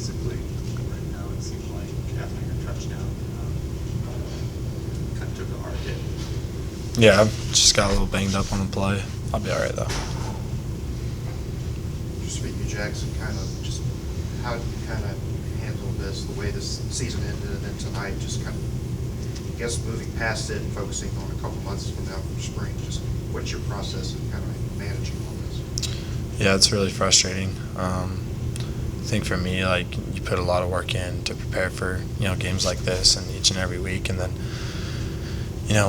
physically right now? It seemed like after your touchdown, kind of took a hard hit. Yeah, I've just got a little banged up on the play. I'll be all right, though. Just speaking of Jaxson, kind of just how did you kind of handle this, the way this season ended, and then tonight, just kind of, I guess, moving past it and focusing on a couple months from now from spring, just what's your process of kind of managing all this? Yeah, it's really frustrating. I think for me, like, you put a lot of work in to prepare for, games like this and each and every week, and then,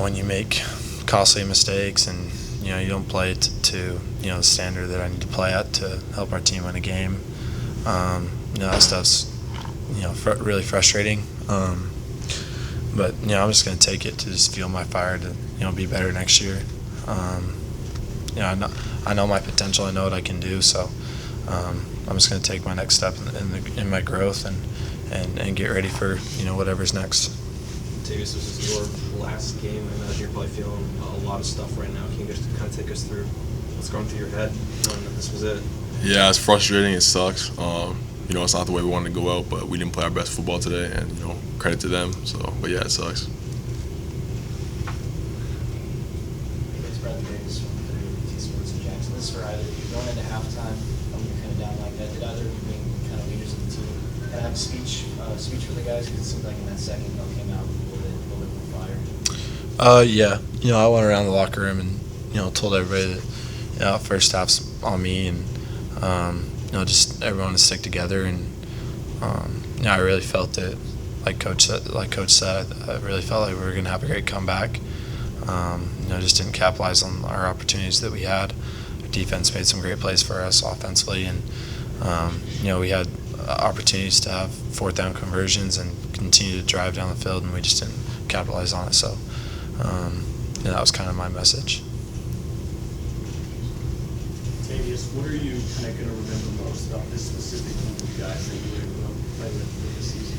when you make costly mistakes and, you don't play to the standard that I need to play at to help our team win a game, that stuff's, really frustrating. But, I'm just going to take it to just fuel my fire to, be better next year. I know my potential. I know what I can do. So I'm just going to take my next step in my growth and get ready for whatever's next. Tavius, this is your last game. I imagine you're probably feeling a lot of stuff right now. Can you just kind of take us through what's going through your head knowing that this was it? Yeah, it's frustrating. It sucks. It's not the way we wanted to go out, but we didn't play our best football today, and credit to them. So, but yeah, it sucks. Jaxson, this is for either of you. Going into halftime, when you're kind of down like that, did either of you being kind of leaders of the team kind of have a speech for the guys? Because it seemed like in that second, came out with a little bit more fire. Yeah. I went around the locker room and told everybody that first half's on me, and just everyone to stick together. And I really felt it. Like Coach said, I really felt like we were going to have a great comeback. Just didn't capitalize on our opportunities that we had. Our defense made some great plays for us offensively, and we had opportunities to have fourth down conversions and continue to drive down the field, and we just didn't capitalize on it. So that was kind of my message. Tavius, what are you kind of going to remember most about this specific group of guys that you were able to play with this season?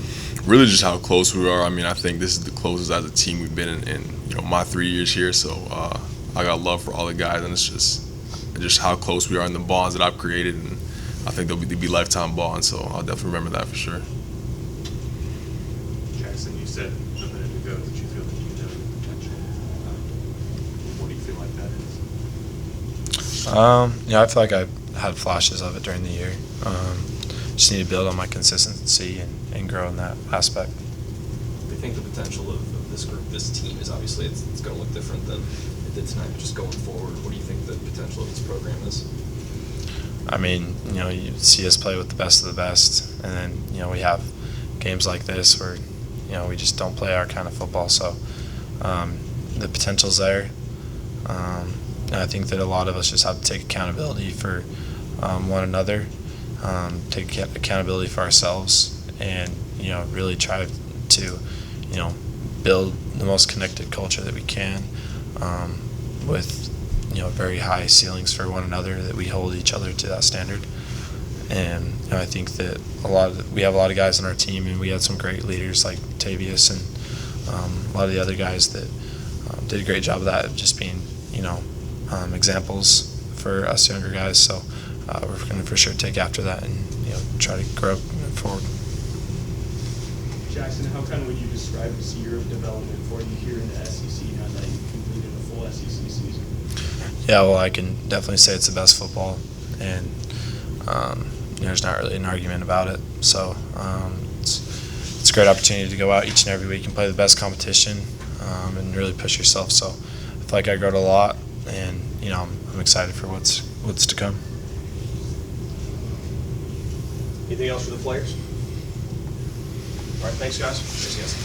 Really, just how close we are. I mean, I think this is the closest as a team we've been in my 3 years here. So I got love for all the guys, and it's just how close we are in the bonds that I've created, and I think they'll be lifetime bonds. So I'll definitely remember that for sure. Jaxson, you said a minute ago that you feel that you know your potential. What do you feel like that is? I feel like I had flashes of it during the year. Just need to build on my consistency and grow in that aspect. I think the potential of this group, this team, is obviously it's going to look different than it did tonight. But just going forward, what do you think the potential of this program is? I mean, you see us play with the best of the best, and then we have games like this where we just don't play our kind of football. So the potential's there. And I think that a lot of us just have to take accountability for one another, take accountability for ourselves, and really try to build the most connected culture that we can, with very high ceilings for one another, that we hold each other to that standard. And I think that we have a lot of guys on our team, and we had some great leaders like Tavius and a lot of the other guys that did a great job of that, of just being examples for us younger guys. So we're going to for sure take after that and try to grow forward. Jaxson, how kind of would you describe this year of development for you here in the SEC now that you've completed a full SEC season? Yeah, well, I can definitely say it's the best football, and there's not really an argument about it. So it's a great opportunity to go out each and every week and play the best competition, and really push yourself. So I feel like I growed a lot, and I'm excited for what's to come. Anything else for the players? All right, thanks, guys. Thanks, guys.